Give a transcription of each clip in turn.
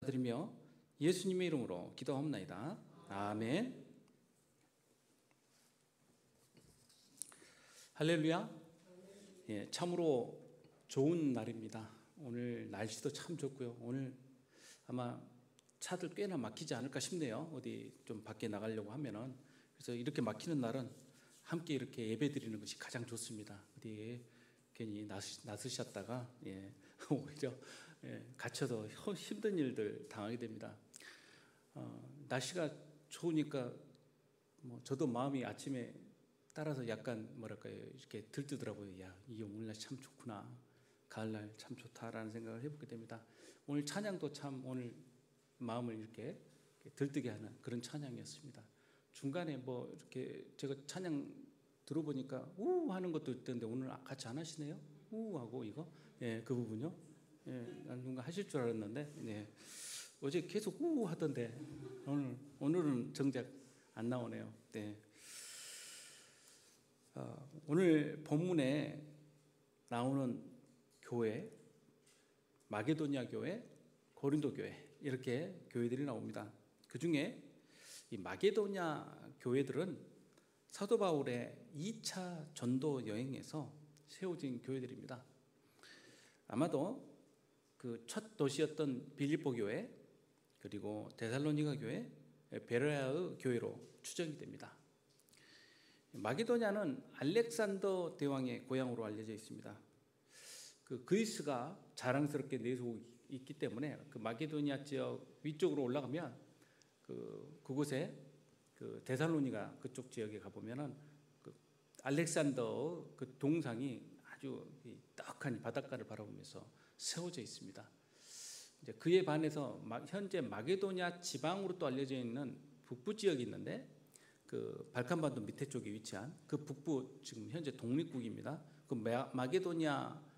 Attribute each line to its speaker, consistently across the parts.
Speaker 1: 감사드리며 예수님의 이름으로 기도합나이다. 아멘. 할렐루야. 예, 참으로 좋은 날입니다. 오늘 날씨도 참 좋고요. 오늘 아마 차들 꽤나 막히지 않을까 싶네요. 어디 좀 밖에 나가려고 하면은. 그래서 이렇게 막히는 날은 함께 이렇게 예배 드리는 것이 가장 좋습니다. 어디 괜히 나서셨다가 오히려 갇혀서 힘든 일들 당하게 됩니다. 날씨가 좋으니까 저도 마음이 아침에 따라서 약간 이렇게 들뜨더라고요. 야, 이게 오늘날 참 좋구나. 가을날 참 좋다라는 생각을 해보게 됩니다. 오늘 찬양도 참 오늘 마음을 이렇게 들뜨게 하는 그런 찬양이었습니다. 중간에 이렇게 제가 찬양 들어보니까 우 하는 것도 있던데 오늘 같이 안 하시네요? 우 하고 이거? 그 부분요? 난 누가 하실 줄 알았는데 어제 계속 우 하던데 오늘은 정작 안 나오네요. 오늘 본문에 나오는 교회, 마게도냐 교회, 고린도 교회 이렇게 교회들이 나옵니다. 그 중에 이 마게도냐 교회들은 사도 바울의 2차 전도 여행에서 세워진 교회들입니다. 아마도 그 첫 도시였던 빌립보 교회, 그리고 데살로니가 교회, 베레아의 교회로 추정이 됩니다. 마게도냐는 알렉산더 대왕의 고향으로 알려져 있습니다. 그 그리스가 자랑스럽게 내세우고 있기 때문에 그 마게도냐 지역 위쪽으로 올라가면 그곳에 그 데살로니가 그쪽 지역에 가보면은 그 알렉산더 그 동상이 아주 떡하니 바닷가를 바라보면서 세워져 있습니다. 이제 그에 반해서 현재 마게도냐 지방으로 또 알려져 있는 북부 지역이 있는데 그 발칸반도 밑에 쪽에 위치한 그 북부 지금 현재 독립국입니다. 그 마게도냐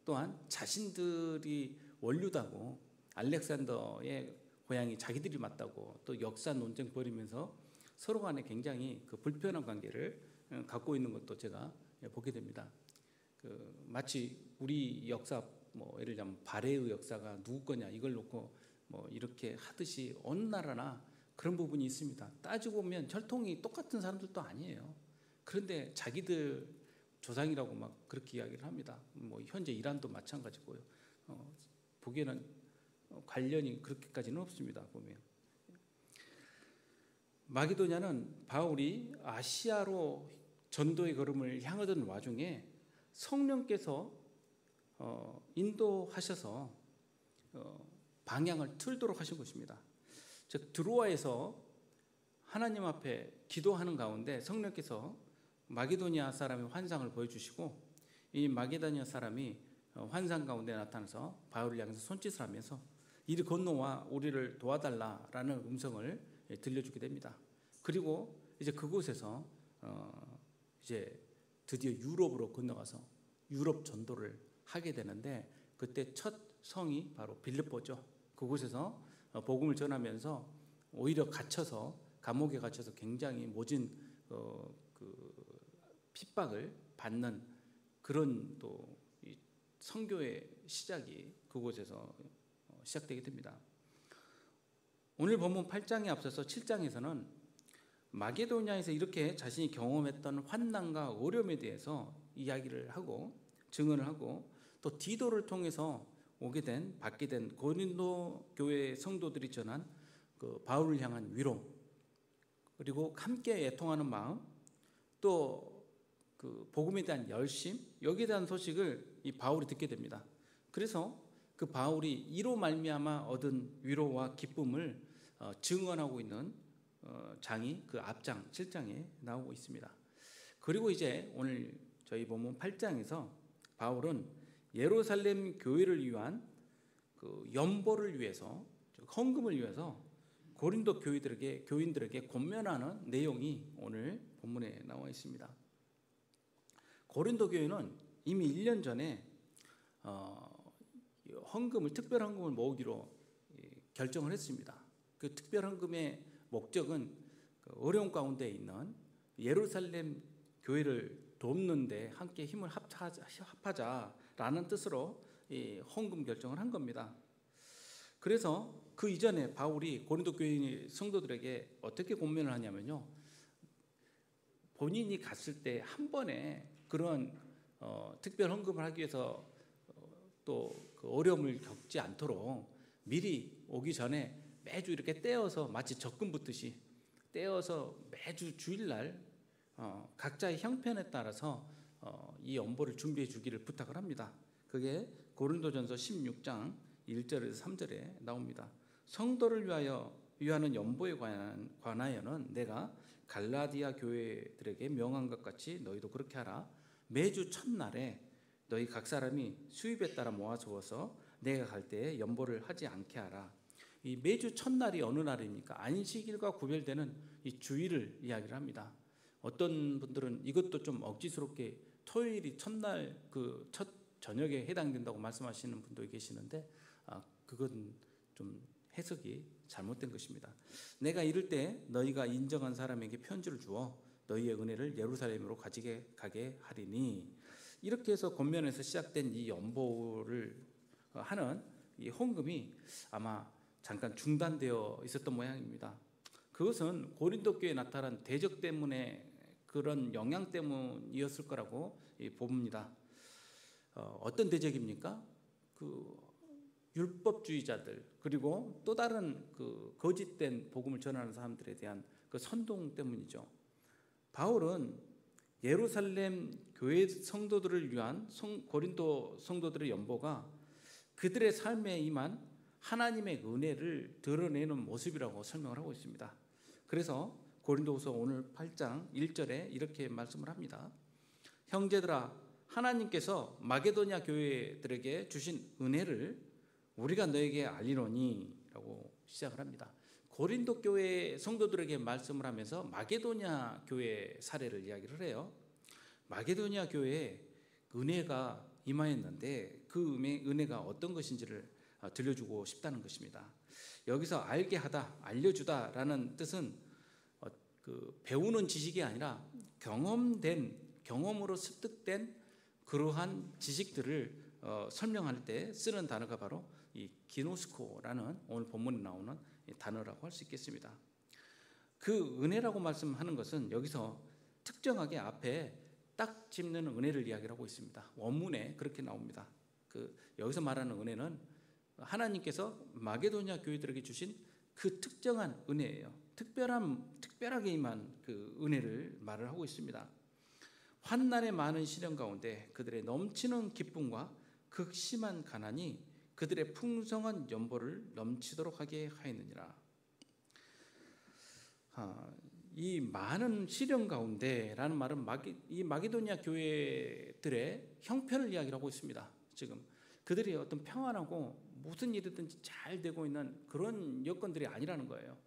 Speaker 1: 또한 자신들이 원류다고 알렉산더의 고향이 자기들이 맞다고 또 역사 논쟁 벌이면서 서로 간에 굉장히 그 불편한 관계를 갖고 있는 것도 제가 보게 됩니다. 마치 우리 역사 예를 들면 발해의 역사가 누구 거냐 이걸 놓고 이렇게 하듯이 어느 나라나 그런 부분이 있습니다. 따지고 보면 혈통이 똑같은 사람들도 아니에요. 그런데 자기들 조상이라고 막 그렇게 이야기를 합니다. 현재 이란도 마찬가지고요. 보기에는 관련이 그렇게까지는 없습니다. 보면 마게도냐는 바울이 아시아로 전도의 걸음을 향하던 와중에 성령께서 인도하셔서 방향을 틀도록 하신 것입니다. 즉 드로아에서 하나님 앞에 기도하는 가운데 성령께서 마게도냐 사람의 환상을 보여주시고 이 마게도냐 사람이 환상 가운데 나타나서 바울을 향해서 손짓을 하면서 이리 건너와 우리를 도와달라라는 음성을 들려주게 됩니다. 그리고 이제 그곳에서 이제 드디어 유럽으로 건너가서 유럽 전도를 하게 되는데 그때 첫 성이 바로 빌립보죠. 그곳에서 복음을 전하면서 오히려 감옥에 갇혀서 굉장히 모진 핍박을 받는 그런 또 선교의 시작이 그곳에서 시작되게 됩니다. 오늘 본문 8장에 앞서서 7장에서는 마게도냐에서 이렇게 자신이 경험했던 환난과 어려움에 대해서 이야기를 하고 증언을 하고 또 디도를 통해서 받게 된 고린도 교회 성도들이 전한 그 바울을 향한 위로, 그리고 함께 애통하는 마음, 또 그 복음에 대한 열심, 여기에 대한 소식을 이 바울이 듣게 됩니다. 그래서 그 바울이 이로 말미암아 얻은 위로와 기쁨을 증언하고 있는 장이 그 앞장 7장에 나오고 있습니다. 그리고 이제 오늘 저희 본문 8장에서 바울은 예루살렘 교회를 위한 그 연보를 위해서, 헌금을 위해서 고린도 교인들에게 권면하는 내용이 오늘 본문에 나와 있습니다. 고린도 교회는 이미 1년 전에 특별 헌금을 모으기로 결정을 했습니다. 그 특별 헌금의 목적은 어려운 가운데 있는 예루살렘 교회를 돕는데 함께 힘을 합하자라는 뜻으로 이 헌금 결정을 한 겁니다. 그래서 그 이전에 바울이 고린도 교인 성도들에게 어떻게 권면을 하냐면요. 본인이 갔을 때 한 번에 그런 특별 헌금을 하기 위해서 또 그 어려움을 겪지 않도록 미리 오기 전에 매주 이렇게 떼어서 마치 적금 붓듯이 떼어서 매주 주일날 각자의 형편에 따라서 이 연보를 준비해 주기를 부탁을 합니다. 그게 고린도전서 16장 1절에서 3절에 나옵니다. 성도를 위하는 연보에 관하여는 내가 갈라디아 교회들에게 명한 것 같이 너희도 그렇게 하라. 매주 첫날에 너희 각 사람이 수입에 따라 모아두어서 내가 갈 때에 연보를 하지 않게 하라. 이 매주 첫날이 어느 날입니까? 안식일과 구별되는 이 주일을 이야기를 합니다. 어떤 분들은 이것도 좀 억지스럽게 토요일이 첫날 그 첫 저녁에 해당된다고 말씀하시는 분도 계시는데 그건 좀 해석이 잘못된 것입니다. 내가 이럴 때 너희가 인정한 사람에게 편지를 주어 너희의 은혜를 예루살렘으로 가게 하리니, 이렇게 해서 권면에서 시작된 이 연보를 하는 이 헌금이 아마 잠깐 중단되어 있었던 모양입니다. 그것은 고린도 교회에 나타난 대적 때문에 그런 영향 때문이었을 거라고 봅니다. 어떤 대적입니까? 그 율법주의자들, 그리고 또 다른 그 거짓된 복음을 전하는 사람들에 대한 그 선동 때문이죠. 바울은 예루살렘 교회 성도들을 위한 고린도 성도들의 연보가 그들의 삶에 임한 하나님의 은혜를 드러내는 모습이라고 설명을 하고 있습니다. 그래서 고린도후서 오늘 8장 1절에 이렇게 말씀을 합니다. 형제들아, 하나님께서 마게도냐 교회들에게 주신 은혜를 우리가 너에게 알리노니 라고 시작을 합니다. 고린도 교회 성도들에게 말씀을 하면서 마게도냐 교회 사례를 이야기를 해요. 마게도냐 교회에 은혜가 임하였는데 그 은혜가 어떤 것인지를 들려주고 싶다는 것입니다. 여기서 알게 하다, 알려주다라는 뜻은 그 배우는 지식이 아니라 경험으로 습득된 그러한 지식들을 설명할 때 쓰는 단어가 바로 이 기노스코라는 오늘 본문에 나오는 단어라고 할 수 있겠습니다. 그 은혜라고 말씀하는 것은 여기서 특정하게 앞에 딱 짚는 은혜를 이야기하고 있습니다. 원문에 그렇게 나옵니다. 여기서 말하는 은혜는 하나님께서 마게도냐 교회들에게 주신 그 특정한 은혜예요. 특별하게 임한 그 은혜를 말을 하고 있습니다. 환난의 많은 시련 가운데 그들의 넘치는 기쁨과 극심한 가난이 그들의 풍성한 연보를 넘치도록 하게 하였느니라. 이 많은 시련 가운데라는 말은 이 마게도냐 교회들의 형편을 이야기하고 있습니다. 지금 그들이 어떤 평안하고 무슨 일이든지 잘 되고 있는 그런 여건들이 아니라는 거예요.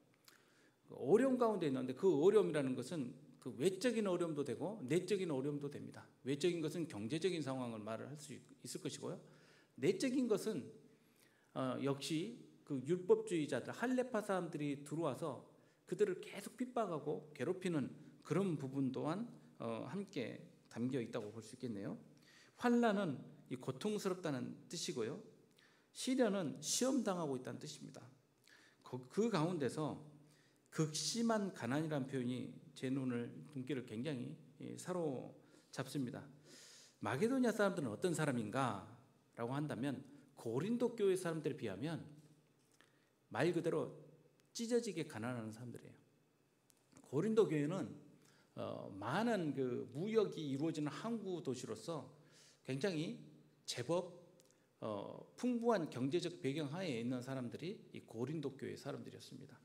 Speaker 1: 어려움 가운데 있는데 그 어려움이라는 것은 그 외적인 어려움도 되고 내적인 어려움도 됩니다. 외적인 것은 경제적인 상황을 말을 할 수 있을 것이고요. 내적인 것은 역시 그 율법주의자들, 할레파 사람들이 들어와서 그들을 계속 핍박하고 괴롭히는 그런 부분 또한 함께 담겨 있다고 볼 수 있겠네요. 환난은 이 고통스럽다는 뜻이고요. 시련은 시험당하고 있다는 뜻입니다. 그 가운데서 극심한 가난이라는 표현이 제 눈길을 굉장히 사로잡습니다. 마게도냐 사람들은 어떤 사람인가라고 한다면 고린도 교회 사람들에 비하면 말 그대로 찢어지게 가난한 사람들이에요. 고린도 교회는 많은 그 무역이 이루어지는 항구 도시로서 굉장히 제법 풍부한 경제적 배경 하에 있는 사람들이 이 고린도 교회 사람들이었습니다.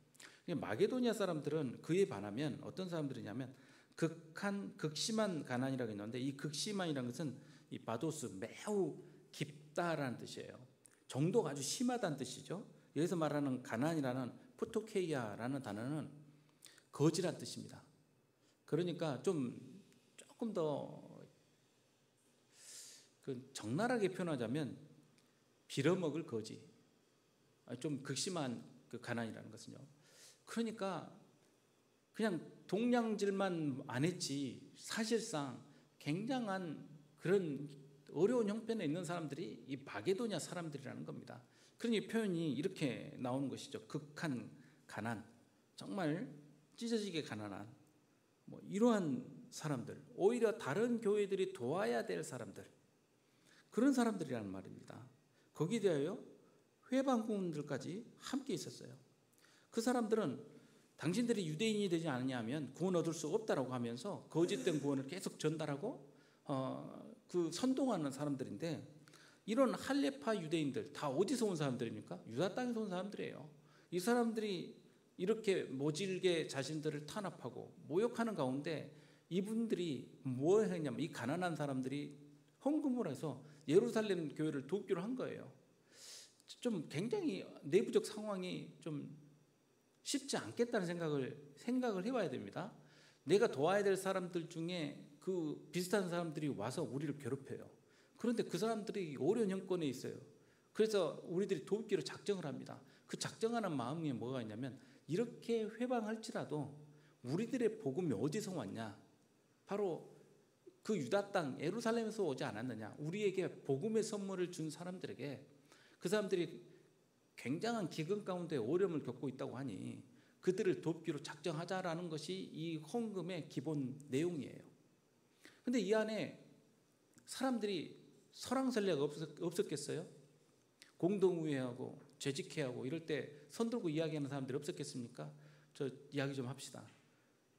Speaker 1: 마게도냐 사람들은 그에 반하면 어떤 사람들이냐면 극심한 가난이라고 했는데 이 극심한이라는 것은 이 바도스 매우 깊다라는 뜻이에요. 정도가 아주 심하다는 뜻이죠. 여기서 말하는 가난이라는 푸토케이아라는 단어는 거지란 뜻입니다. 그러니까 조금 더 적나라하게 표현하자면 빌어먹을 거지. 좀 극심한 그 가난이라는 것은요. 그러니까 그냥 동량질만 안 했지 사실상 굉장한 그런 어려운 형편에 있는 사람들이 이 마게도냐 사람들이라는 겁니다. 그러니 표현이 이렇게 나오는 것이죠. 극한 가난, 정말 찢어지게 가난한 이러한 사람들, 오히려 다른 교회들이 도와야 될 사람들, 그런 사람들이라는 말입니다. 거기에 대하여 회방꾼들까지 함께 있었어요. 그 사람들은 당신들이 유대인이 되지 않느냐 하면 구원 얻을 수 없다라고 하면서 거짓된 구원을 계속 전달하고 그 선동하는 사람들인데, 이런 할레파 유대인들 다 어디서 온 사람들입니까? 유다 땅에서 온 사람들이에요. 이 사람들이 이렇게 모질게 자신들을 탄압하고 모욕하는 가운데 이분들이 뭐 했냐면, 이 가난한 사람들이 헌금을 해서 예루살렘 교회를 돕기로 한 거예요. 좀 굉장히 내부적 상황이 좀 쉽지 않겠다는 생각을 해봐야 됩니다. 내가 도와야 될 사람들 중에 그 비슷한 사람들이 와서 우리를 괴롭혀요. 그런데 그 사람들이 어려운 형편에 있어요. 그래서 우리들이 돕기로 작정을 합니다. 그 작정하는 마음이 뭐가 있냐면, 이렇게 회방할지라도 우리들의 복음이 어디서 왔냐? 바로 그 유다 땅 예루살렘에서 오지 않았느냐? 우리에게 복음의 선물을 준 사람들에게, 그 사람들이 굉장한 기근 가운데 어려움을 겪고 있다고 하니 그들을 돕기로 작정하자라는 것이 이 헌금의 기본 내용이에요. 근데 이 안에 사람들이 설왕설래가 없었겠어요? 공동우회하고 죄직회하고 이럴 때 손들고 이야기하는 사람들이 없었겠습니까? 저 이야기 좀 합시다.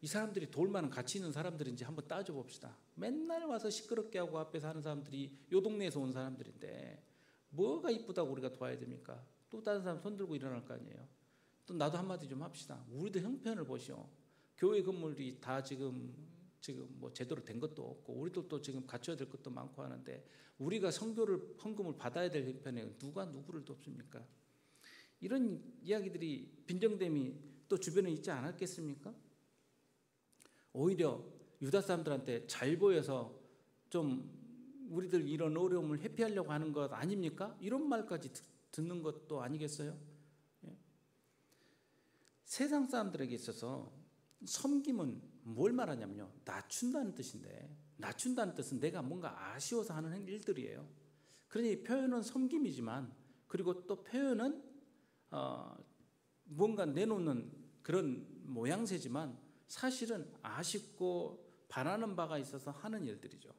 Speaker 1: 이 사람들이 도울 만한 가치 있는 사람들인지 한번 따져봅시다. 맨날 와서 시끄럽게 하고 앞에서 하는 사람들이 요 동네에서 온 사람들인데 뭐가 이쁘다고 우리가 도와야 됩니까? 또 다른 사람 손들고 일어날 거 아니에요. 또 나도 한마디 좀 합시다. 우리도 형편을 보시오. 교회 건물이 다 지금 뭐 제대로 된 것도 없고, 우리도 또 지금 갖춰야 될 것도 많고 하는데, 우리가 선교를 헌금을 받아야 될 형편에 누가 누구를 돕습니까? 이런 이야기들이 빈정됨이 또 주변에 있지 않았겠습니까? 오히려 유다 사람들한테 잘 보여서 좀 우리들 이런 어려움을 회피하려고 하는 것 아닙니까? 이런 말까지 듣는 것도 아니겠어요? 예? 세상 사람들에게 있어서 섬김은 뭘 말하냐면요, 낮춘다는 뜻인데, 낮춘다는 뜻은 내가 뭔가 아쉬워서 하는 일들이에요. 그러니 표현은 섬김이지만, 그리고 또 표현은 뭔가 내놓는 그런 모양새지만 사실은 아쉽고 바라는 바가 있어서 하는 일들이죠.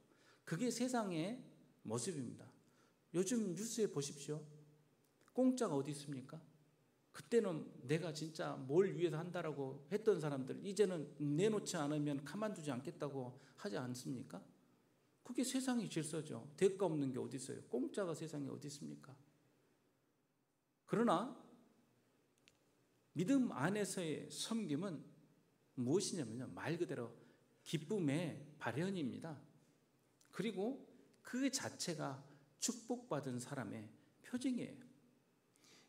Speaker 1: 그게 세상의 모습입니다. 요즘 뉴스에 보십시오. 공짜가 어디 있습니까? 그때는 내가 진짜 뭘 위해서 한다라고 했던 사람들, 이제는 내놓지 않으면 가만두지 않겠다고 하지 않습니까? 그게 세상의 질서죠. 대가 없는 게 어디 있어요? 공짜가 세상에 어디 있습니까? 그러나 믿음 안에서의 섬김은 무엇이냐면요, 말 그대로 기쁨의 발현입니다. 그리고 그 자체가 축복받은 사람의 표징이에요.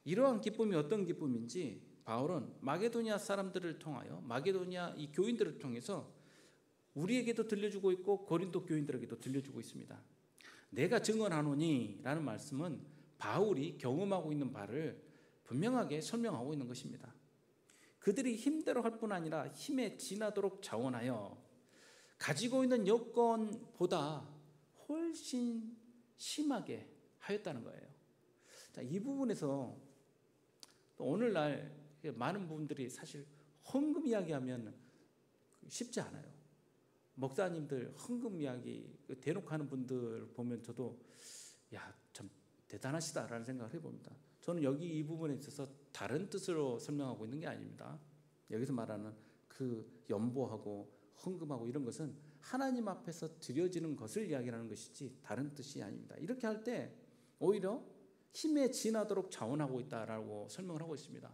Speaker 1: 이러한 기쁨이 어떤 기쁨인지 바울은 마게도니아 사람들을 통하여, 마게도니아 이 교인들을 통해서 우리에게도 들려주고 있고 고린도 교인들에게도 들려주고 있습니다. 내가 증언하노니 라는 말씀은 바울이 경험하고 있는 바를 분명하게 설명하고 있는 것입니다. 그들이 힘대로 할 뿐 아니라 힘에 지나도록 자원하여 가지고 있는 여건보다 훨씬 심하게 하였다는 거예요. 자, 이 부분에서 오늘날 많은 분들이 사실 헌금 이야기하면 쉽지 않아요. 목사님들 헌금 이야기 대놓고 하는 분들 보면 저도 참 대단하시다라는 생각을 해봅니다. 저는 여기 이 부분에 있어서 다른 뜻으로 설명하고 있는 게 아닙니다. 여기서 말하는 그 연보하고 헌금하고 이런 것은 하나님 앞에서 드려지는 것을 이야기하는 것이지 다른 뜻이 아닙니다. 이렇게 할 때 오히려 힘에 지나도록 자원하고 있다라고 설명을 하고 있습니다.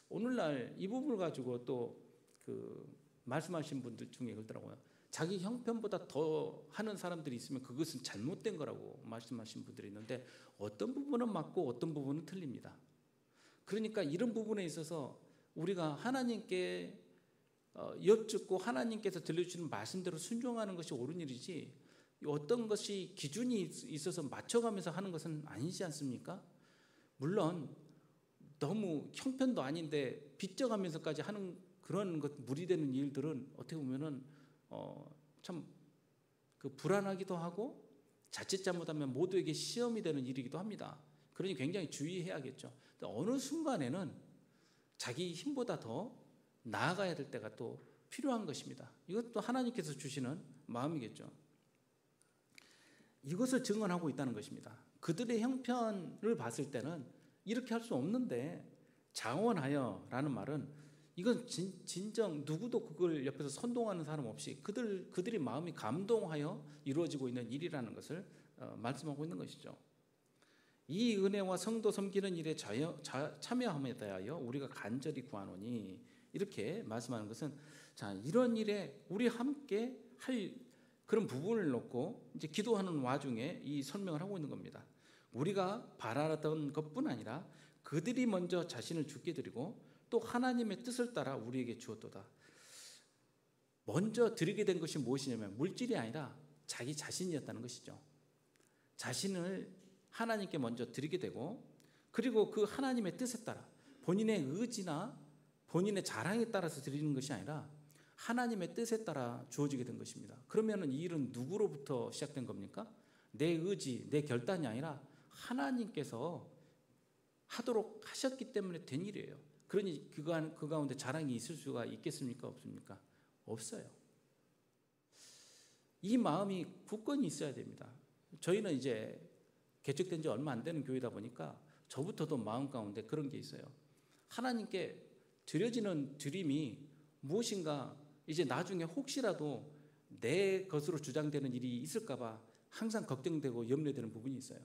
Speaker 1: 오늘날 이 부분을 가지고 또 그 말씀하신 분들 중에 그러더라고요. 자기 형편보다 더 하는 사람들이 있으면 그것은 잘못된 거라고 말씀하신 분들이 있는데, 어떤 부분은 맞고 어떤 부분은 틀립니다. 그러니까 이런 부분에 있어서 우리가 하나님께 여쭙고 하나님께서 들려주시는 말씀대로 순종하는 것이 옳은 일이지, 어떤 것이 기준이 있어서 맞춰가면서 하는 것은 아니지 않습니까? 물론 너무 형편도 아닌데 빚져가면서까지 하는 그런 것, 무리되는 일들은 어떻게 보면은 참 그 불안하기도 하고, 자칫 잘못하면 모두에게 시험이 되는 일이기도 합니다. 그러니 굉장히 주의해야겠죠. 어느 순간에는 자기 힘보다 더 나아가야 될 때가 또 필요한 것입니다. 이것도 하나님께서 주시는 마음이겠죠. 이것을 증언하고 있다는 것입니다. 그들의 형편을 봤을 때는 이렇게 할 수 없는데 자원하여 라는 말은 이건 진정 누구도 그걸 옆에서 선동하는 사람 없이 그들의 마음이 감동하여 이루어지고 있는 일이라는 것을 말씀하고 있는 것이죠. 이 은혜와 성도 섬기는 일에 참여함에 대하여 우리가 간절히 구하노니 이렇게 말씀하는 것은 자, 이런 일에 우리 함께 할 그런 부분을 놓고 이제 기도하는 와중에 이 설명을 하고 있는 겁니다. 우리가 바라던 것뿐 아니라 그들이 먼저 자신을 주께 드리고 또 하나님의 뜻을 따라 우리에게 주었도다. 먼저 드리게 된 것이 무엇이냐면 물질이 아니라 자기 자신이었다는 것이죠. 자신을 하나님께 먼저 드리게 되고 그리고 그 하나님의 뜻에 따라 본인의 의지나 본인의 자랑에 따라서 드리는 것이 아니라 하나님의 뜻에 따라 주어지게 된 것입니다. 그러면 이 일은 누구로부터 시작된 겁니까? 내 의지, 내 결단이 아니라 하나님께서 하도록 하셨기 때문에 된 일이에요. 그러니 그 가운데 자랑이 있을 수가 있겠습니까? 없습니까? 없어요. 이 마음이 굳건히 있어야 됩니다. 저희는 이제 개척된 지 얼마 안 되는 교회다 보니까 저부터도 마음 가운데 그런 게 있어요. 하나님께 드려지는 드림이 무엇인가 이제 나중에 혹시라도 내 것으로 주장되는 일이 있을까 봐 항상 걱정되고 염려되는 부분이 있어요.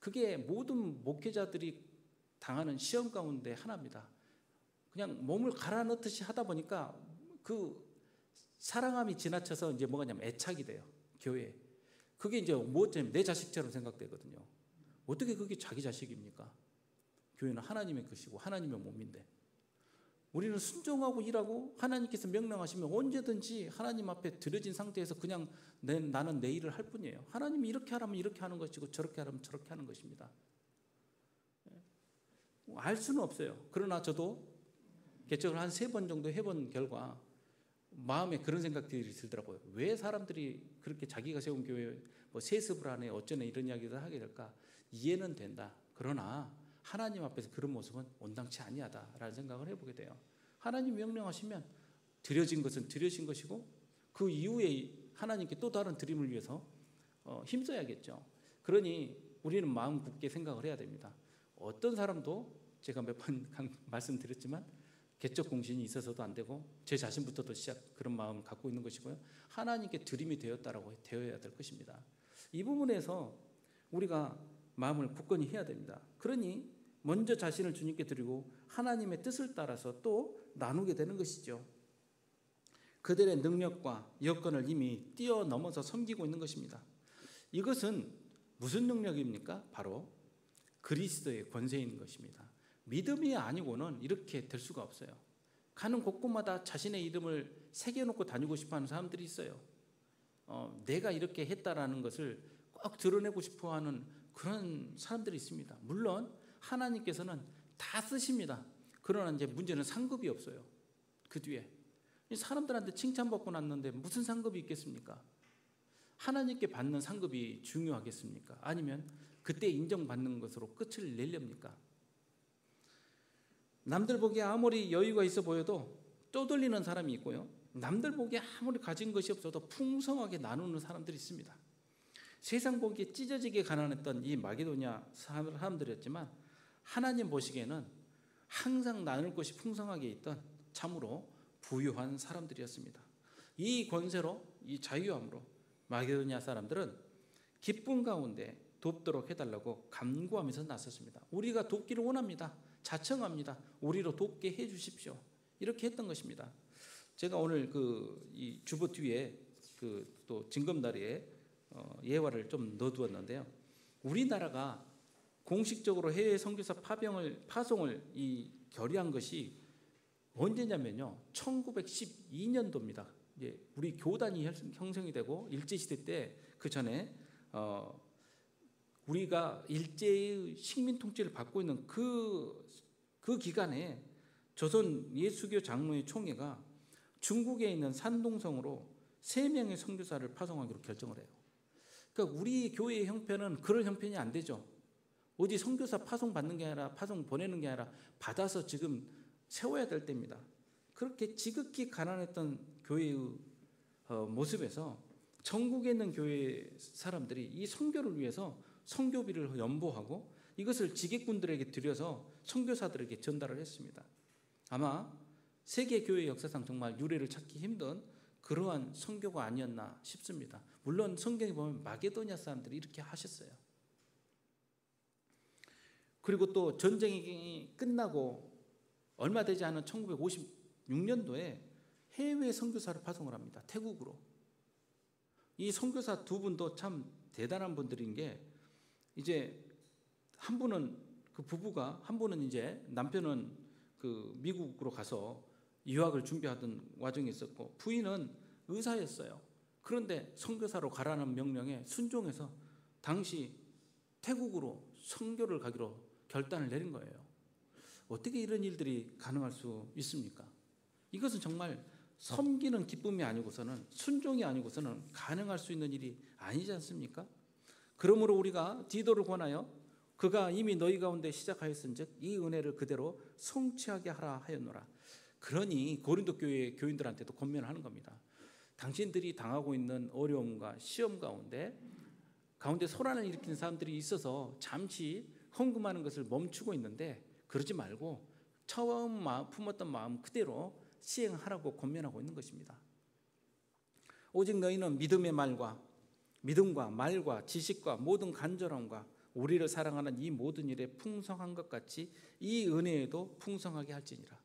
Speaker 1: 그게 모든 목회자들이 당하는 시험 가운데 하나입니다. 그냥 몸을 갈아 넣듯이 하다 보니까 그 사랑함이 지나쳐서 이제 뭐가냐면 애착이 돼요. 교회에. 그게 이제 뭐냐면 내 자식처럼 생각되거든요. 어떻게 그게 자기 자식입니까? 교회는 하나님의 것이고 하나님의 몸인데 우리는 순종하고 일하고 하나님께서 명령하시면 언제든지 하나님 앞에 드려진 상태에서 그냥 나는 내 일을 할 뿐이에요. 하나님이 이렇게 하라면 이렇게 하는 것이고 저렇게 하라면 저렇게 하는 것입니다. 알 수는 없어요. 그러나 저도 개척을 한 3번 정도 해본 결과 마음에 그런 생각들이 들더라고요. 왜 사람들이 그렇게 자기가 세운 교회 뭐 세습을 하네 어쩌네 이런 이야기를 하게 될까? 이해는 된다. 그러나 하나님 앞에서 그런 모습은 온당치 아니하다라는 생각을 해보게 돼요. 하나님 명령하시면 드려진 것은 드려진 것이고 그 이후에 하나님께 또 다른 드림을 위해서 힘써야겠죠. 그러니 우리는 마음 굳게 생각을 해야 됩니다. 어떤 사람도 제가 몇 번 말씀드렸지만 개척 공신이 있어서도 안 되고 제 자신부터도 그런 마음을 갖고 있는 것이고요. 하나님께 드림이 되어야 될 것입니다. 이 부분에서 우리가 마음을 굳건히 해야 됩니다. 그러니 먼저 자신을 주님께 드리고 하나님의 뜻을 따라서 또 나누게 되는 것이죠. 그들의 능력과 여건을 이미 뛰어넘어서 섬기고 있는 것입니다. 이것은 무슨 능력입니까? 바로 그리스도의 권세인 것입니다. 믿음이 아니고는 이렇게 될 수가 없어요. 가는 곳곳마다 자신의 이름을 새겨놓고 다니고 싶어하는 사람들이 있어요. 내가 이렇게 했다라는 것을 꼭 드러내고 싶어하는 그런 사람들이 있습니다. 물론 하나님께서는 다 쓰십니다. 그러나 이제 문제는 상급이 없어요. 그 뒤에 사람들한테 칭찬받고 났는데 무슨 상급이 있겠습니까? 하나님께 받는 상급이 중요하겠습니까? 아니면 그때 인정받는 것으로 끝을 내렵니까? 남들 보기에 아무리 여유가 있어 보여도 떠돌리는 사람이 있고요. 남들 보기에 아무리 가진 것이 없어도 풍성하게 나누는 사람들이 있습니다. 세상 보기에 찢어지게 가난했던 이 마게도냐 사람들이었지만 하나님 보시기에는 항상 나눌 것이 풍성하게 있던 참으로 부유한 사람들이었습니다. 이 권세로 이 자유함으로 마게도냐 사람들은 기쁨 가운데 돕도록 해달라고 간구하면서 나섰습니다. 우리가 돕기를 원합니다. 자청합니다. 우리로 돕게 해주십시오. 이렇게 했던 것입니다. 제가 오늘 이 주보 뒤에 또 징검다리에 예화를 좀 넣어두었는데요. 우리나라가 공식적으로 해외 선교사 파송을 결의한 것이 언제냐면요. 1912년도입니다. 우리 교단이 형성이 되고 일제시대 때 그 전에 우리가 일제의 식민 통치를 받고 있는 그 기간에 조선 예수교 장로회 총회가 중국에 있는 산동성으로 3명의 선교사를 파송하기로 결정을 해요. 그러니까 우리 교회의 형편은 그런 형편이 안 되죠. 어디 선교사 파송 받는 게 아니라 파송 보내는 게 아니라 받아서 지금 세워야 될 때입니다. 그렇게 지극히 가난했던 교회의 모습에서 전국에 있는 교회 사람들이 이 선교를 위해서 선교비를 연보하고 이것을 지객군들에게 드려서 선교사들에게 전달을 했습니다. 아마 세계 교회 역사상 정말 유례를 찾기 힘든 그러한 선교가 아니었나 싶습니다. 물론 성경에 보면 마게도냐 사람들이 이렇게 하셨어요. 그리고 또 전쟁이 끝나고 얼마 되지 않은 1956년도에 해외 선교사를 파송을 합니다. 태국으로. 이 선교사 두 분도 참 대단한 분들인 게 이제 한 분은 그 부부가 한 분은 이제 남편은 그 미국으로 가서 유학을 준비하던 와중에 있었고 부인은 의사였어요. 그런데 선교사로 가라는 명령에 순종해서 당시 태국으로 선교를 가기로 결단을 내린 거예요. 어떻게 이런 일들이 가능할 수 있습니까? 이것은 정말 섬기는 기쁨이 아니고서는 순종이 아니고서는 가능할 수 있는 일이 아니지 않습니까? 그러므로 우리가 디도를 권하여 그가 이미 너희 가운데 시작하였은즉 이 은혜를 그대로 성취하게 하라 하였노라. 그러니 고린도 교회 교인들한테도 권면하는 겁니다. 당신들이 당하고 있는 어려움과 시험 가운데 소란을 일으키는 사람들이 있어서 잠시 헌금하는 것을 멈추고 있는데 그러지 말고 처음 품었던 마음 그대로 시행하라고 권면하고 있는 것입니다. 오직 너희는 믿음과 말과 지식과 모든 간절함과 우리를 사랑하는 이 모든 일에 풍성한 것 같이 이 은혜에도 풍성하게 할지니라.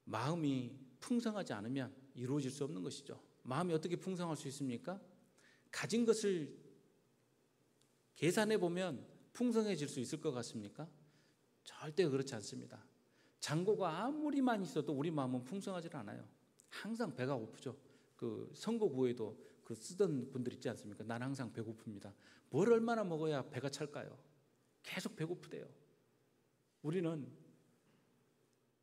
Speaker 1: 마음이 풍성하지 않으면 이루어질 수 없는 것이죠. 마음이 어떻게 풍성할 수 있습니까? 가진 것을 계산해 보면 풍성해질 수 있을 것 같습니까? 절대 그렇지 않습니다. 잔고가 아무리 많이 있어도 우리 마음은 풍성하지 않아요. 항상 배가 고프죠. 그 선거 구호에도 그 쓰던 분들 있지 않습니까? 난 항상 배고픕니다. 뭘 얼마나 먹어야 배가 찰까요? 계속 배고프대요. 우리는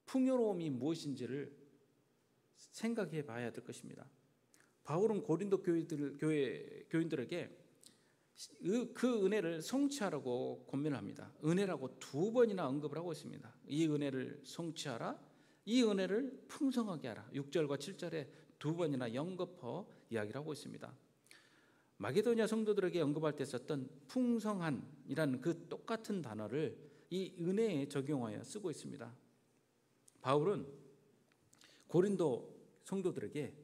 Speaker 1: 풍요로움이 무엇인지를 생각해 봐야 될 것입니다. 바울은 고린도 교인들에게 그 은혜를 성취하라고 권면을 합니다. 은혜라고 2번이나 언급을 하고 있습니다. 이 은혜를 성취하라, 이 은혜를 풍성하게 하라. 6절과 7절에 2번이나 연거푸 이야기를 하고 있습니다. 마게도냐 성도들에게 언급할 때 썼던 풍성한이라는 그 똑같은 단어를 이 은혜에 적용하여 쓰고 있습니다. 바울은 고린도 성도들에게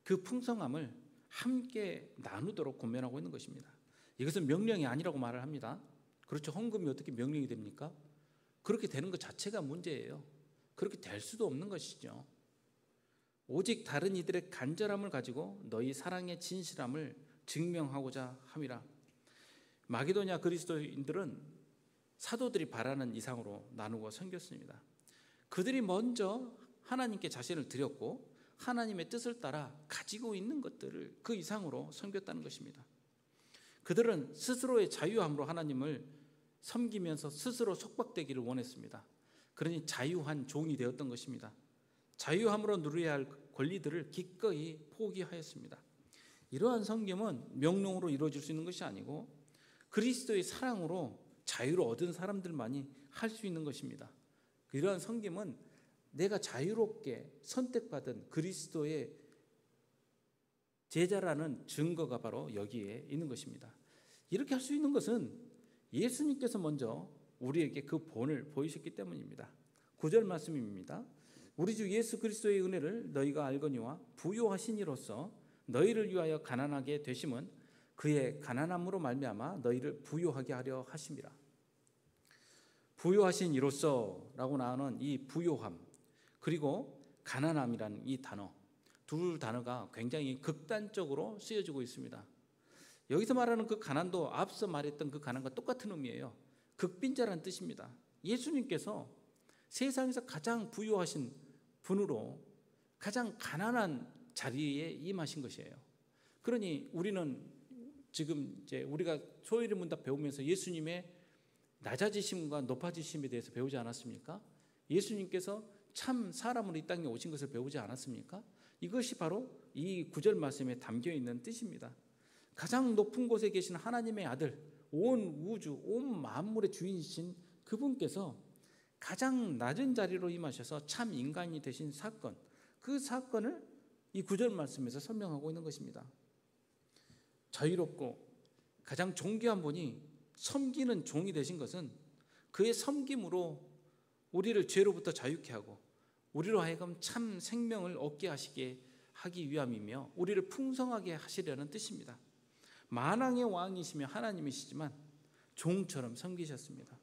Speaker 1: 그 풍성함을 함께 나누도록 권면하고 있는 것입니다. 이것은 명령이 아니라고 말을 합니다. 그렇죠. 헌금이 어떻게 명령이 됩니까? 그렇게 되는 것 자체가 문제예요. 그렇게 될 수도 없는 것이죠. 오직 다른 이들의 간절함을 가지고 너희 사랑의 진실함을 증명하고자 함이라. 마게도냐 그리스도인들은 사도들이 바라는 이상으로 나누고 섬겼습니다. 그들이 먼저 하나님께 자신을 드렸고 하나님의 뜻을 따라 가지고 있는 것들을 그 이상으로 섬겼다는 것입니다. 그들은 스스로의 자유함으로 하나님을 섬기면서 스스로 속박되기를 원했습니다. 그러니 자유한 종이 되었던 것입니다. 자유함으로 누려야 할 권리들을 기꺼이 포기하였습니다. 이러한 섬김은 명령으로 이루어질 수 있는 것이 아니고 그리스도의 사랑으로 자유를 얻은 사람들만이 할 수 있는 것입니다. 이러한 섬김은 내가 자유롭게 선택받은 그리스도의 제자라는 증거가 바로 여기에 있는 것입니다. 이렇게 할 수 있는 것은 예수님께서 먼저 우리에게 그 본을 보이셨기 때문입니다. 9절 말씀입니다. 우리 주 예수 그리스도의 은혜를 너희가 알거니와 부요하신 이로써 너희를 위하여 가난하게 되심은 그의 가난함으로 말미암아 너희를 부요하게 하려 하심이라. 부요하신 이로써라고 나오는 이 부요함 그리고 가난함이라는 이 단어 두 단어가 굉장히 극단적으로 쓰여지고 있습니다. 여기서 말하는 그 가난도 앞서 말했던 그 가난과 똑같은 의미예요. 극빈자라는 뜻입니다. 예수님께서 세상에서 가장 부유하신 분으로 가장 가난한 자리에 임하신 것이에요. 그러니 우리는 지금 이제 우리가 소위를 문답 배우면서 예수님의 낮아지심과 높아지심에 대해서 배우지 않았습니까? 예수님께서 참 사람으로 이 땅에 오신 것을 배우지 않았습니까? 이것이 바로 이 9절 말씀에 담겨 있는 뜻입니다. 가장 높은 곳에 계신 하나님의 아들 온 우주, 온 만물의 주인이신 그분께서 가장 낮은 자리로 임하셔서 참 인간이 되신 사건, 그 사건을 이 구절 말씀에서 설명하고 있는 것입니다. 자유롭고 가장 존귀한 분이 섬기는 종이 되신 것은 그의 섬김으로 우리를 죄로부터 자유케 하고 우리로 하여금 참 생명을 얻게 하기 위함이며 우리를 풍성하게 하시려는 뜻입니다. 만왕의 왕이시며 하나님이시지만 종처럼 섬기셨습니다.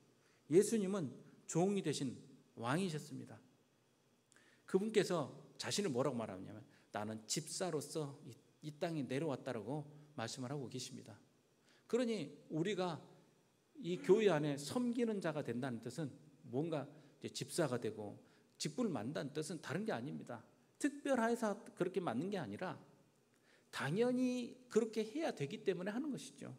Speaker 1: 예수님은 종이 되신 왕이셨습니다. 그분께서 자신을 뭐라고 말하냐면 나는 집사로서 이 땅에 내려왔다라고 말씀을 하고 계십니다. 그러니 우리가 이 교회 안에 섬기는 자가 된다는 뜻은 뭔가 이제 집사가 되고 직분을 맡는다는 뜻은 다른 게 아닙니다. 특별해서 그렇게 맡는 게 아니라 당연히 그렇게 해야 되기 때문에 하는 것이죠.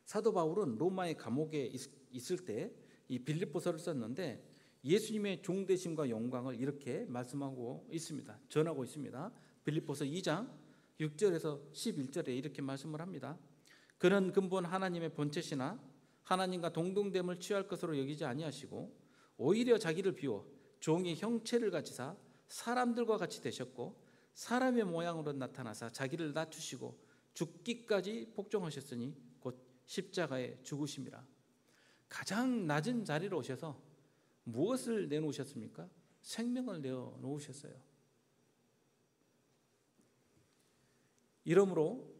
Speaker 1: 사도 바울은 로마의 감옥에 있을 때 이 빌립보서를 썼는데 예수님의 종되심과 영광을 이렇게 말씀하고 있습니다. 전하고 있습니다. 빌립보서 2장 6절에서 11절에 이렇게 말씀을 합니다. 그는 근본 하나님의 본체시나 하나님과 동등됨을 취할 것으로 여기지 아니하시고 오히려 자기를 비워 종의 형체를 가지사 사람들과 같이 되셨고 사람의 모양으로 나타나사 자기를 낮추시고 죽기까지 복종하셨으니 곧 십자가에 죽으심이라. 가장 낮은 자리로 오셔서 무엇을 내놓으셨습니까? 생명을 내어놓으셨어요. 이러므로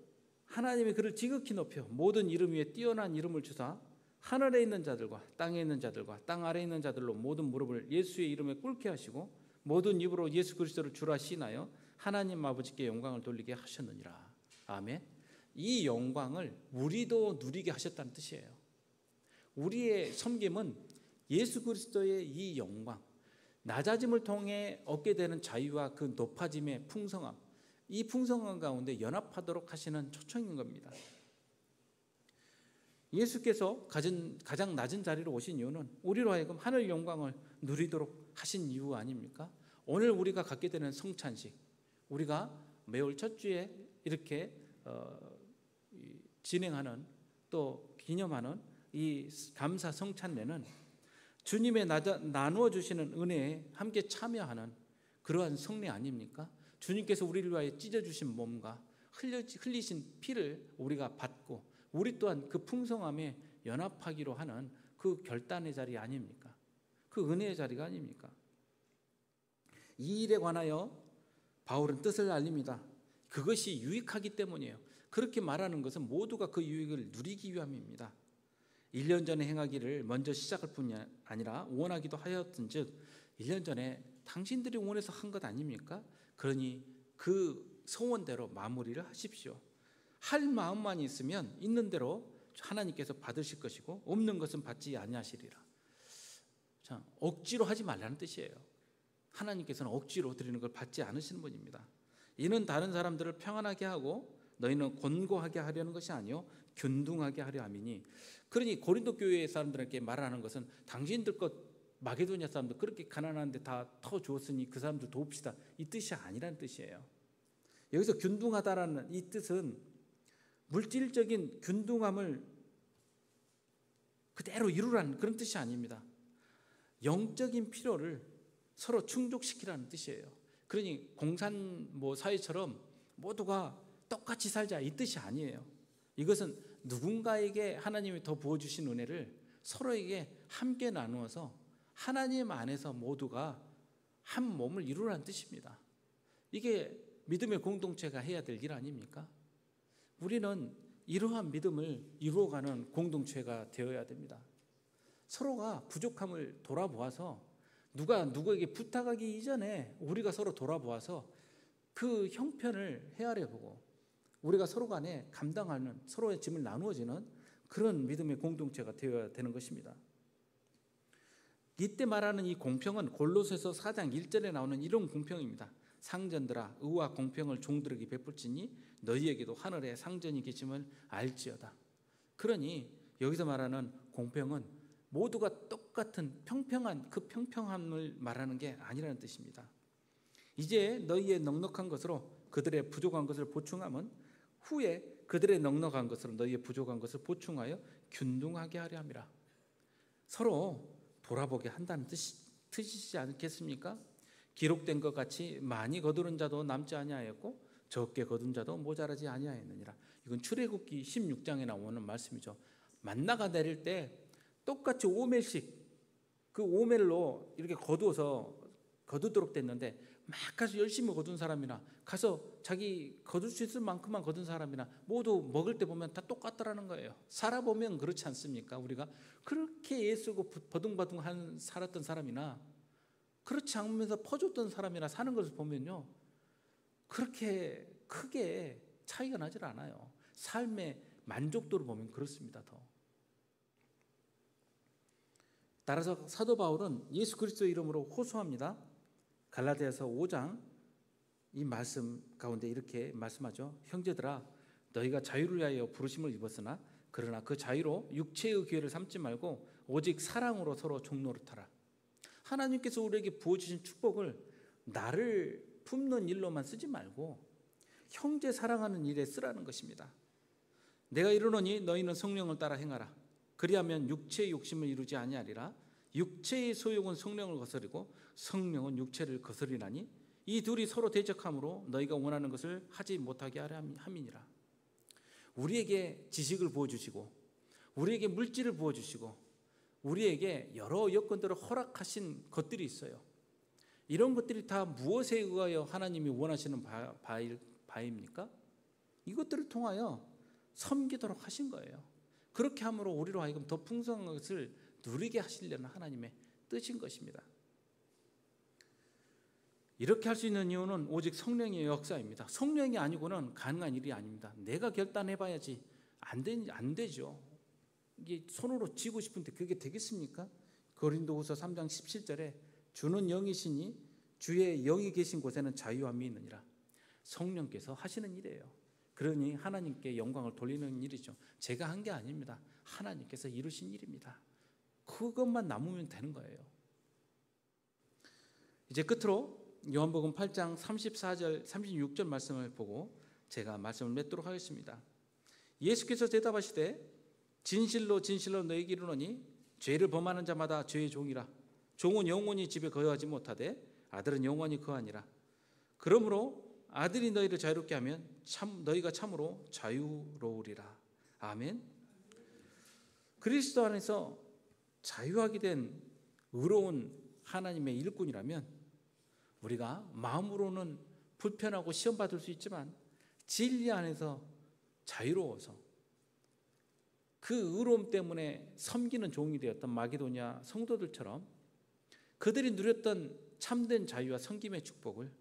Speaker 1: 하나님이 그를 지극히 높여 모든 이름 위에 뛰어난 이름을 주사 하늘에 있는 자들과 땅에 있는 자들과 땅 아래에 있는 자들로 모든 무릎을 예수의 이름에 꿇게 하시고 모든 입으로 예수 그리스도를 주라 시인하여 하나님 아버지께 영광을 돌리게 하셨느니라. 아멘. 이 영광을 우리도 누리게 하셨다는 뜻이에요. 우리의 섬김은 예수 그리스도의 이 영광, 낮아짐을 통해 얻게 되는 자유와 그 높아짐의 풍성함, 이 풍성함 가운데 연합하도록 하시는 초청인 겁니다. 예수께서 가장 낮은 자리로 오신 이유는 우리로 하여금 하늘 영광을 누리도록 하신 이유 아닙니까? 오늘 우리가 갖게 되는 성찬식, 우리가 매월 첫 주에 이렇게 진행하는 또 기념하는 이 감사 성찬례는 주님의 나누어 주시는 은혜에 함께 참여하는 그러한 성례 아닙니까? 주님께서 우리를 위하여 찢어주신 몸과 흘리신 피를 우리가 받고 우리 또한 그 풍성함에 연합하기로 하는 그 결단의 자리 아닙니까? 그 은혜의 자리가 아닙니까? 이 일에 관하여 바울은 뜻을 알립니다. 그것이 유익하기 때문이에요. 그렇게 말하는 것은 모두가 그 유익을 누리기 위함입니다. 1년 전에 행하기를 먼저 시작할 뿐이 아니라 원하기도 하였은즉 1년 전에 당신들이 원해서 한 것 아닙니까? 그러니 그 소원대로 마무리를 하십시오. 할 마음만 있으면 있는 대로 하나님께서 받으실 것이고 없는 것은 받지 아니하시리라. 자, 억지로 하지 말라는 뜻이에요. 하나님께서는 억지로 드리는 걸 받지 않으시는 분입니다. 이는 다른 사람들을 평안하게 하고 너희는 곤고하게 하려는 것이 아니요 균등하게 하려 함이니. 그러니 고린도 교회 사람들에게 말하는 것은 당신들 것 마게도냐 사람들 그렇게 가난한데 다 터 주었으니 그 사람들 도웁시다, 이 뜻이 아니라는 뜻이에요. 여기서 균등하다라는 이 뜻은 물질적인 균등함을 그대로 이루라는 그런 뜻이 아닙니다. 영적인 필요를 서로 충족시키라는 뜻이에요. 그러니 공산 사회처럼 모두가 똑같이 살자 이 뜻이 아니에요. 이것은 누군가에게 하나님이 더 부어주신 은혜를 서로에게 함께 나누어서 하나님 안에서 모두가 한 몸을 이루라는 뜻입니다. 이게 믿음의 공동체가 해야 될 일 아닙니까? 우리는 이러한 믿음을 이루어가는 공동체가 되어야 됩니다. 서로가 부족함을 돌아보아서 누가 누구에게 부탁하기 이전에 우리가 서로 돌아보아서 그 형편을 헤아려보고 우리가 서로 간에 감당하는 서로의 짐을 나누어지는 그런 믿음의 공동체가 되어야 되는 것입니다. 이때 말하는 이 공평은 골로새서 4장 1절에 나오는 이런 공평입니다. 상전들아 의와 공평을 종들에게 베풀지니 너희에게도 하늘에 상전이 계심을 알지어다. 그러니 여기서 말하는 공평은 모두가 똑같은 평평한 그 평평함을 말하는 게 아니라는 뜻입니다. 이제 너희의 넉넉한 것으로 그들의 부족한 것을 보충함은 후에 그들의 넉넉한 것으로 너희의 부족한 것을 보충하여 균등하게 하려 함이라. 서로 돌아보게 한다는 뜻이지 않겠습니까? 기록된 것 같이 많이 거두는 자도 남지 아니하였고 적게 거둔 자도 모자라지 아니하였느니라. 이건 출애굽기 16장에 나오는 말씀이죠. 만나가 내릴 때 똑같이 5멜씩 그 5멜로 이렇게 거두도록 됐는데 막 가서 열심히 거둔 사람이나 가서 자기 거둘 수 있을 만큼만 거둔 사람이나 모두 먹을 때 보면 다 똑같더라는 거예요. 살아보면 그렇지 않습니까? 우리가 그렇게 애쓰고 버둥버둥 살았던 사람이나 그렇지 않으면서 퍼줬던 사람이나 사는 것을 보면요, 그렇게 크게 차이가 나질 않아요. 삶의 만족도를 보면 그렇습니다. 더 따라서 사도 바울은 예수 그리스도의 이름으로 호소합니다. 갈라디아서 5장 이 말씀 가운데 이렇게 말씀하죠. 형제들아, 너희가 자유를 위하여 부르심을 입었으나 그러나 그 자유로 육체의 기회를 삼지 말고 오직 사랑으로 서로 종노릇하라. 하나님께서 우리에게 부어주신 축복을 나를 품는 일로만 쓰지 말고 형제 사랑하는 일에 쓰라는 것입니다. 내가 이르노니 너희는 성령을 따라 행하라. 그리하면 육체의 욕심을 이루지 아니하리라. 육체의 소욕은 성령을 거스리고 성령은 육체를 거스리나니 이 둘이 서로 대적함으로 너희가 원하는 것을 하지 못하게 하려 함이니라. 우리에게 지식을 부어주시고 우리에게 물질을 부어주시고 우리에게 여러 여건들을 허락하신 것들이 있어요. 이런 것들이 다 무엇에 의하여 하나님이 원하시는 바입니까? 이것들을 통하여 섬기도록 하신 거예요. 그렇게 함으로 우리로 하여금 더 풍성한 것을 누리게 하시려는 하나님의 뜻인 것입니다. 이렇게 할 수 있는 이유는 오직 성령의 역사입니다. 성령이 아니고는 가능한 일이 아닙니다. 내가 결단해봐야지 안 되죠. 이게 손으로 쥐고 싶은데 그게 되겠습니까? 고린도후서 3장 17절에 주는 영이시니 주의 영이 계신 곳에는 자유함이 있느니라. 성령께서 하시는 일이에요. 그러니 하나님께 영광을 돌리는 일이죠. 제가 한 게 아닙니다. 하나님께서 이루신 일입니다. 그것만 남으면 되는 거예요. 이제 끝으로 요한복음 8장 34절 36절 말씀을 보고 제가 말씀을 맺도록 하겠습니다. 예수께서 대답하시되 진실로 진실로 너희에게 이르노니 죄를 범하는 자마다 죄의 종이라. 종은 영원히 집에 거하지 못하되 아들은 영원히 거하니라. 그러므로 아들이 너희를 자유롭게 하면 너희가 참으로 자유로우리라. 아멘. 그리스도 안에서 자유하게 된 의로운 하나님의 일꾼이라면 우리가 마음으로는 불편하고 시험받을 수 있지만 진리 안에서 자유로워서 그 의로움 때문에 섬기는 종이 되었던 마게도냐 성도들처럼 그들이 누렸던 참된 자유와 섬김의 축복을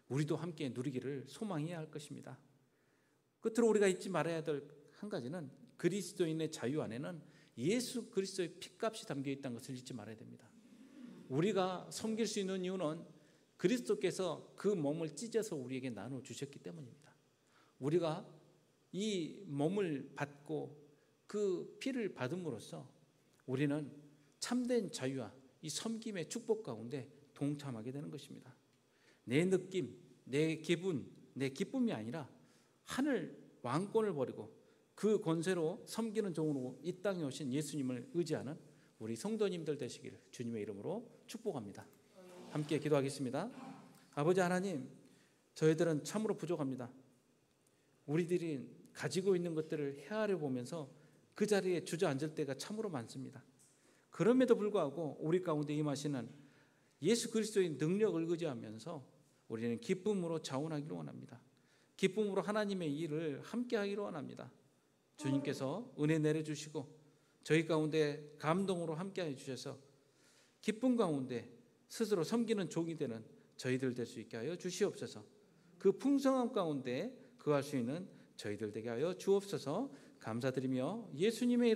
Speaker 1: 우리도 함께 누리기를 소망해야 할 것입니다. 끝으로 우리가 잊지 말아야 될 한 가지는 그리스도인의 자유 안에는 예수 그리스도의 피값이 담겨 있다는 것을 잊지 말아야 됩니다. 우리가 섬길 수 있는 이유는 그리스도께서 그 몸을 찢어서 우리에게 나눠주셨기 때문입니다. 우리가 이 몸을 받고 그 피를 받음으로써 우리는 참된 자유와 이 섬김의 축복 가운데 동참하게 되는 것입니다. 내 느낌, 내 기분, 내 기쁨이 아니라 하늘 왕권을 버리고 그 권세로 섬기는 종으로 이 땅에 오신 예수님을 의지하는 우리 성도님들 되시기를 주님의 이름으로 축복합니다. 함께 기도하겠습니다. 아버지 하나님, 저희들은 참으로 부족합니다. 우리들이 가지고 있는 것들을 헤아려 보면서 그 자리에 주저앉을 때가 참으로 많습니다. 그럼에도 불구하고 우리 가운데 임하시는 예수 그리스도의 능력을 의지하면서 우리는 기쁨으로 자원하기를 원합니다. 기쁨으로 하나님의 일을 함께 하기를 원합니다. 주님께서 은혜 내려주시고 저희 가운데 감동으로 함께해 주셔서 기쁨 가운데 스스로 섬기는 종이 되는 저희들 될 수 있게 하여 주시옵소서. 그 풍성함 가운데 거할 수 있는 저희들 되게 하여 주옵소서. 감사드리며 예수님의